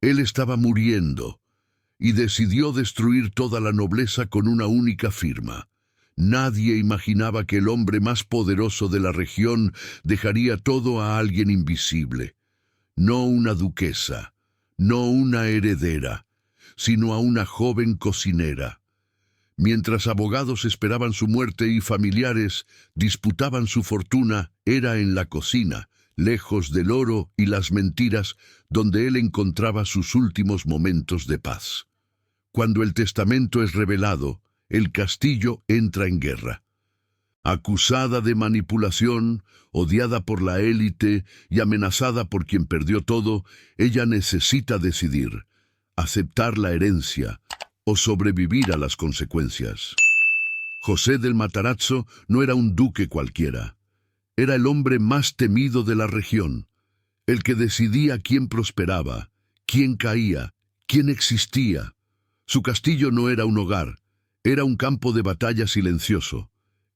Él estaba muriendo y decidió destruir toda la nobleza con una única firma. Nadie imaginaba que el hombre más poderoso de la región dejaría todo a alguien invisible. No una duquesa, no una heredera, sino a una joven cocinera. Mientras abogados esperaban su muerte y familiares disputaban su fortuna, era en la cocina, lejos del oro y las mentiras, donde él encontraba sus últimos momentos de paz. Cuando el testamento es revelado, el castillo entra en guerra. Acusada de manipulación, odiada por la élite y amenazada por quien perdió todo, ella necesita decidir: aceptar la herencia o sobrevivir a las consecuencias. José del Matarazzo no era un duque cualquiera. Era el hombre más temido de la región, el que decidía quién prosperaba, quién caía, quién existía. Su castillo no era un hogar, era un campo de batalla silencioso.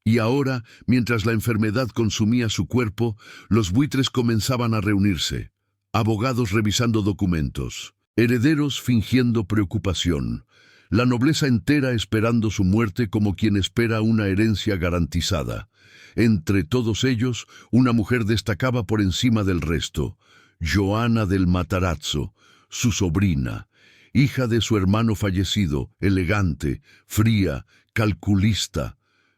Y ahora, mientras la enfermedad consumía su cuerpo, los buitres comenzaban a reunirse, abogados revisando documentos, herederos fingiendo preocupación, la nobleza entera esperando su muerte como quien espera una herencia garantizada. Entre todos ellos, una mujer destacaba por encima del resto: Joana del Matarazzo, su sobrina, hija de su hermano fallecido, elegante, fría, calculista.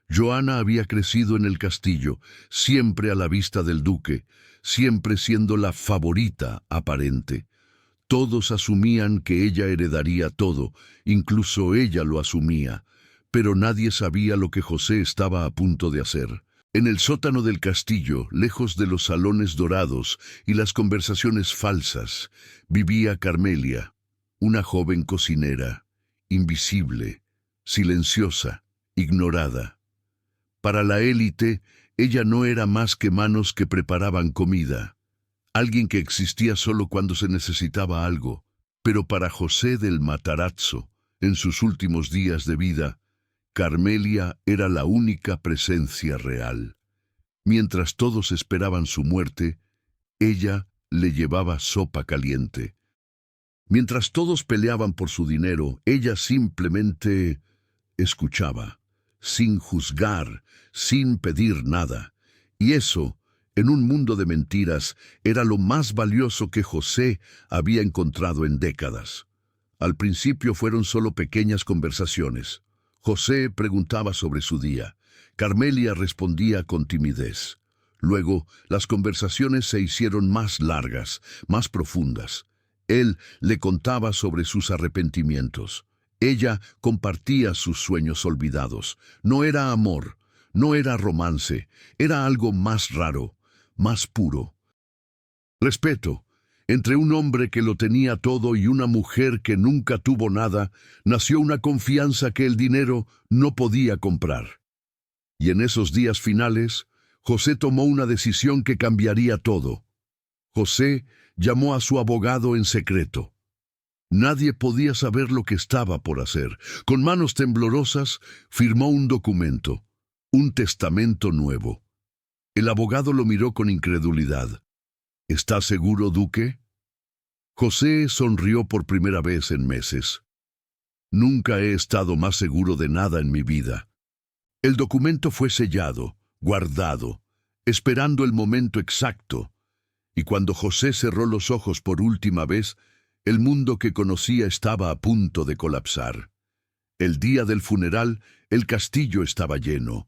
Joana había crecido en el castillo, siempre a la vista del duque, siempre siendo la favorita aparente. Todos asumían que ella heredaría todo, incluso ella lo asumía, pero nadie sabía lo que José estaba a punto de hacer. En el sótano del castillo, lejos de los salones dorados y las conversaciones falsas, vivía Carmelia, una joven cocinera, invisible, silenciosa, ignorada. Para la élite, ella no era más que manos que preparaban comida, alguien que existía solo cuando se necesitaba algo. Pero para José del Matarazzo, en sus últimos días de vida, Carmelia era la única presencia real. Mientras todos esperaban su muerte, ella le llevaba sopa caliente. Mientras todos peleaban por su dinero, ella simplemente escuchaba, sin juzgar, sin pedir nada. Y eso, en un mundo de mentiras, era lo más valioso que José había encontrado en décadas. Al principio fueron solo pequeñas conversaciones. José preguntaba sobre su día. Carmelia respondía con timidez. Luego, las conversaciones se hicieron más largas, más profundas. Él le contaba sobre sus arrepentimientos. Ella compartía sus sueños olvidados. No era amor, no era romance, era algo más raro, más puro. Respeto. Entre un hombre que lo tenía todo y una mujer que nunca tuvo nada, nació una confianza que el dinero no podía comprar. Y en esos días finales, José tomó una decisión que cambiaría todo. José llamó a su abogado en secreto. Nadie podía saber lo que estaba por hacer. Con manos temblorosas, firmó un documento, un testamento nuevo. El abogado lo miró con incredulidad. ¿Está seguro, duque? José sonrió por primera vez en meses. Nunca he estado más seguro de nada en mi vida. El documento fue sellado, guardado, esperando el momento exacto. Y cuando José cerró los ojos por última vez, el mundo que conocía estaba a punto de colapsar. El día del funeral, el castillo estaba lleno.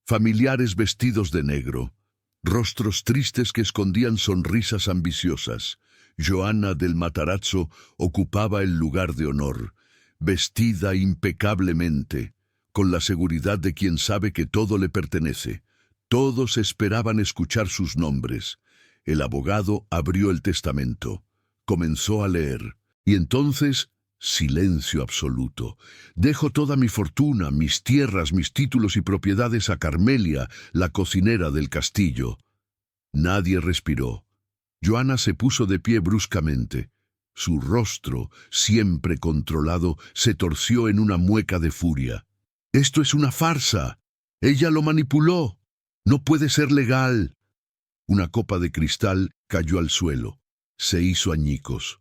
Familiares vestidos de negro, rostros tristes que escondían sonrisas ambiciosas. Joana del Matarazzo ocupaba el lugar de honor, vestida impecablemente, con la seguridad de quien sabe que todo le pertenece. Todos esperaban escuchar sus nombres. El abogado abrió el testamento. Comenzó a leer, y entonces, silencio absoluto. Dejo toda mi fortuna, mis tierras, mis títulos y propiedades a Carmelia, la cocinera del castillo. Nadie respiró. Joana se puso de pie bruscamente. Su rostro, siempre controlado, se torció en una mueca de furia. «¡Esto es una farsa! ¡Ella lo manipuló! ¡No puede ser legal!». Una copa de cristal cayó al suelo. Se hizo añicos.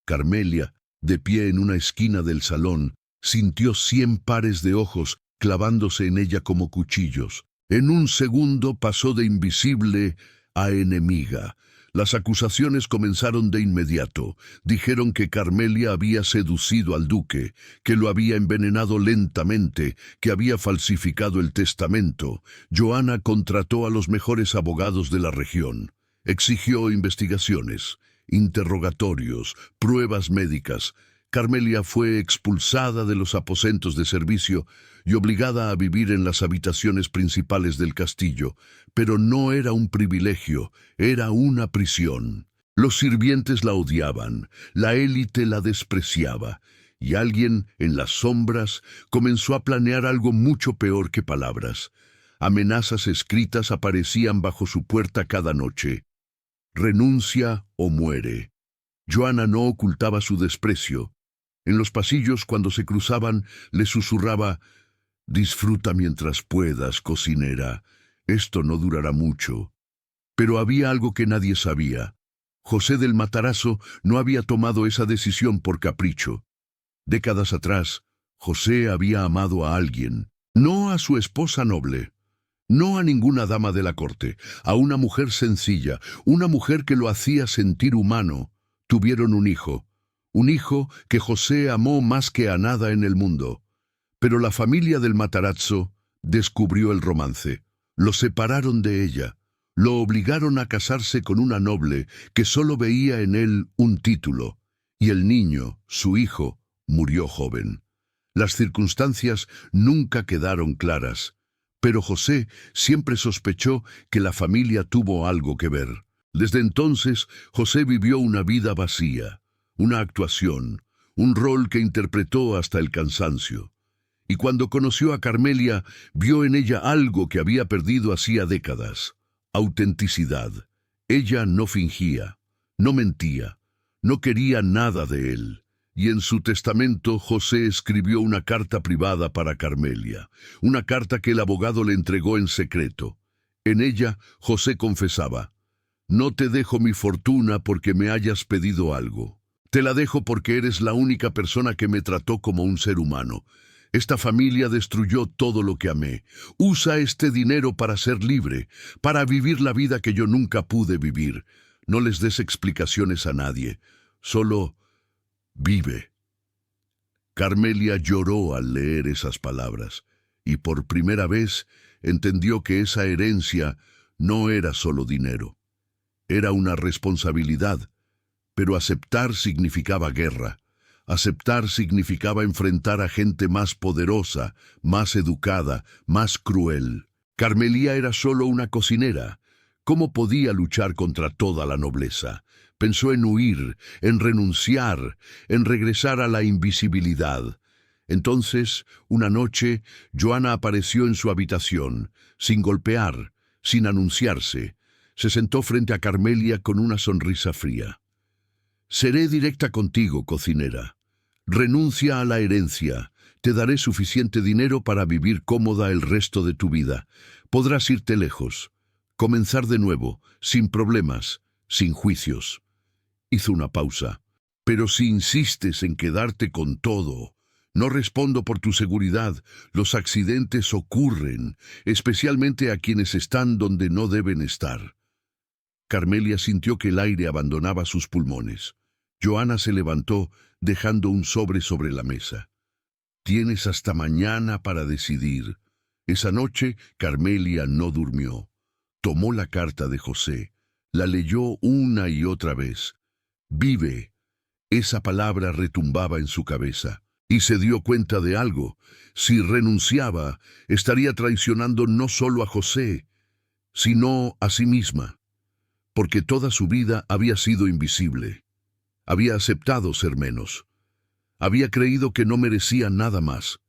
Carmelia, de pie en una esquina del salón, sintió 100 pares de ojos clavándose en ella como cuchillos. En un segundo pasó de invisible a enemiga. Las acusaciones comenzaron de inmediato. Dijeron que Carmelia había seducido al duque, que lo había envenenado lentamente, que había falsificado el testamento. Joana contrató a los mejores abogados de la región. Exigió investigaciones, interrogatorios, pruebas médicas. Carmelia fue expulsada de los aposentos de servicio y obligada a vivir en las habitaciones principales del castillo, pero no era un privilegio, era una prisión. Los sirvientes la odiaban, la élite la despreciaba, y alguien, en las sombras, comenzó a planear algo mucho peor que palabras. Amenazas escritas aparecían bajo su puerta cada noche. Renuncia o muere. Joana no ocultaba su desprecio. En los pasillos, cuando se cruzaban, le susurraba: «Disfruta mientras puedas, cocinera. Esto no durará mucho». Pero había algo que nadie sabía. José del Matarazzo no había tomado esa decisión por capricho. Décadas atrás, José había amado a alguien, no a su esposa noble, no a ninguna dama de la corte, a una mujer sencilla, una mujer que lo hacía sentir humano. Tuvieron un hijo que José amó más que a nada en el mundo. Pero la familia del Matarazzo descubrió el romance. Lo separaron de ella. Lo obligaron a casarse con una noble que solo veía en él un título. Y el niño, su hijo, murió joven. Las circunstancias nunca quedaron claras, pero José siempre sospechó que la familia tuvo algo que ver. Desde entonces, José vivió una vida vacía, una actuación, un rol que interpretó hasta el cansancio. Y cuando conoció a Carmelia, vio en ella algo que había perdido hacía décadas: autenticidad. Ella no fingía, no mentía, no quería nada de él. Y en su testamento, José escribió una carta privada para Carmelia, una carta que el abogado le entregó en secreto. En ella, José confesaba: «No te dejo mi fortuna porque me hayas pedido algo. Te la dejo porque eres la única persona que me trató como un ser humano. Esta familia destruyó todo lo que amé. Usa este dinero para ser libre, para vivir la vida que yo nunca pude vivir. No les des explicaciones a nadie. Solo vive». Carmelia lloró al leer esas palabras, y por primera vez entendió que esa herencia no era solo dinero. Era una responsabilidad, pero aceptar significaba guerra. Aceptar significaba enfrentar a gente más poderosa, más educada, más cruel. Carmelia era solo una cocinera. ¿Cómo podía luchar contra toda la nobleza? Pensó en huir, en renunciar, en regresar a la invisibilidad. Entonces, una noche, Joana apareció en su habitación, sin golpear, sin anunciarse. Se sentó frente a Carmelia con una sonrisa fría. «Seré directa contigo, cocinera. Renuncia a la herencia. Te daré suficiente dinero para vivir cómoda el resto de tu vida. Podrás irte lejos, comenzar de nuevo, sin problemas, sin juicios». Hizo una pausa. «Pero si insistes en quedarte con todo, no respondo por tu seguridad. Los accidentes ocurren, especialmente a quienes están donde no deben estar». Carmelia sintió que el aire abandonaba sus pulmones. Joana se levantó, dejando un sobre la mesa. «Tienes hasta mañana para decidir». Esa noche, Carmelia no durmió. Tomó la carta de José, la leyó una y otra vez. «Vive». Esa palabra retumbaba en su cabeza, y se dio cuenta de algo. Si renunciaba, estaría traicionando no solo a José, sino a sí misma, porque toda su vida había sido invisible. Había aceptado ser menos. Había creído que no merecía nada más.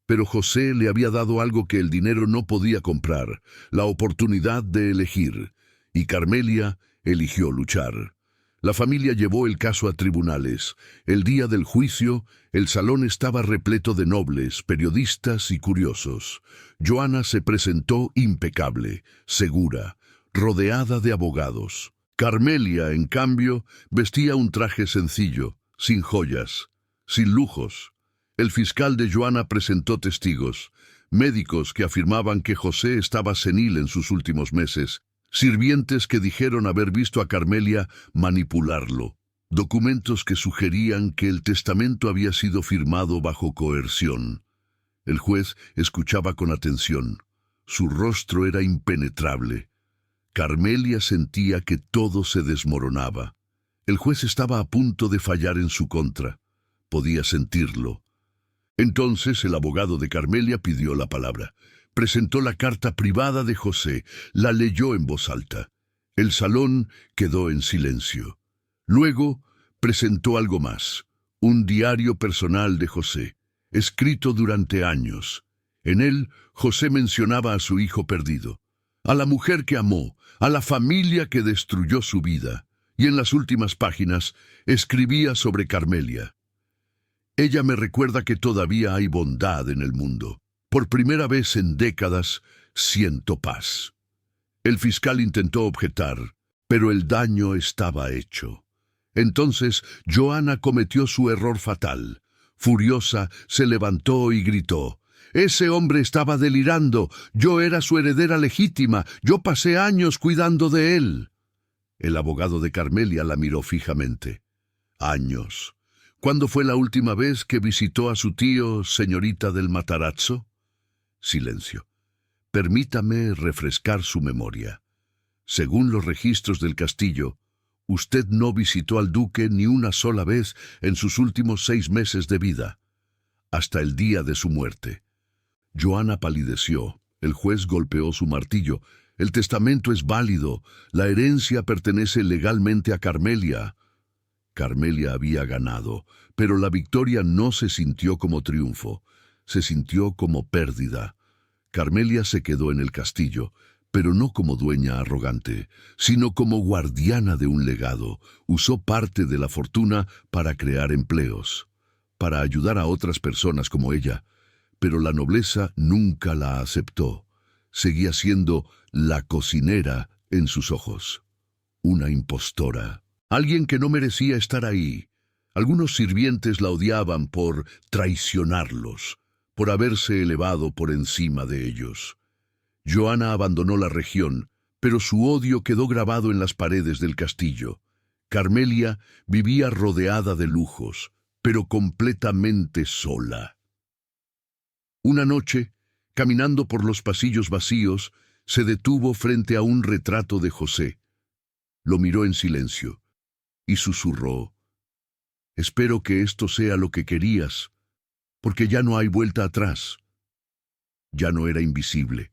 Pero José le había dado algo que el dinero no podía comprar: la oportunidad de elegir. Y Carmelia eligió luchar. La familia llevó el caso a tribunales. El día del juicio, el salón estaba repleto de nobles, periodistas y curiosos. Joana se presentó impecable, segura, rodeada de abogados. Carmelia, en cambio, vestía un traje sencillo, sin joyas, sin lujos. El fiscal de Joana presentó testigos, médicos que afirmaban que José estaba senil en sus últimos meses, sirvientes que dijeron haber visto a Carmelia manipularlo, documentos que sugerían que el testamento había sido firmado bajo coerción. El juez escuchaba con atención. Su rostro era impenetrable. Carmelia sentía que todo se desmoronaba. El juez estaba a punto de fallar en su contra. Podía sentirlo. Entonces el abogado de Carmelia pidió la palabra. Presentó la carta privada de José, la leyó en voz alta. El salón quedó en silencio. Luego presentó algo más, un diario personal de José, escrito durante años. En él, José mencionaba a su hijo perdido, a la mujer que amó, a la familia que destruyó su vida, y en las últimas páginas escribía sobre Carmelia. Ella me recuerda que todavía hay bondad en el mundo. Por primera vez en décadas, siento paz. El fiscal intentó objetar, pero el daño estaba hecho. Entonces, Joana cometió su error fatal. Furiosa, se levantó y gritó: «Ese hombre estaba delirando. Yo era su heredera legítima. Yo pasé años cuidando de él». El abogado de Carmelia la miró fijamente. «Años. ¿Cuándo fue la última vez que visitó a su tío, señorita del Matarazzo?» Silencio. Permítame refrescar su memoria. Según los registros del castillo, usted no visitó al duque ni una sola vez en sus últimos 6 meses de vida, hasta el día de su muerte. Joana palideció. El juez golpeó su martillo. El testamento es válido. La herencia pertenece legalmente a Carmelia. Carmelia había ganado, pero la victoria no se sintió como triunfo, se sintió como pérdida. Carmelia se quedó en el castillo, pero no como dueña arrogante, sino como guardiana de un legado. Usó parte de la fortuna para crear empleos, para ayudar a otras personas como ella, pero la nobleza nunca la aceptó. Seguía siendo la cocinera en sus ojos, una impostora. Alguien que no merecía estar ahí. Algunos sirvientes la odiaban por traicionarlos, por haberse elevado por encima de ellos. Joana abandonó la región, pero su odio quedó grabado en las paredes del castillo. Carmelia vivía rodeada de lujos, pero completamente sola. Una noche, caminando por los pasillos vacíos, se detuvo frente a un retrato de José. Lo miró en silencio y susurró: «Espero que esto sea lo que querías, porque ya no hay vuelta atrás». Ya no era invisible,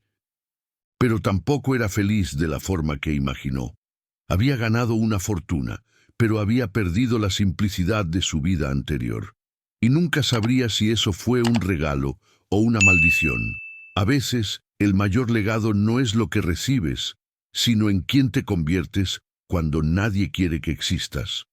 pero tampoco era feliz de la forma que imaginó. Había ganado una fortuna, pero había perdido la simplicidad de su vida anterior. Y nunca sabría si eso fue un regalo o una maldición. A veces, el mayor legado no es lo que recibes, sino en quién te conviertes cuando nadie quiere que existas.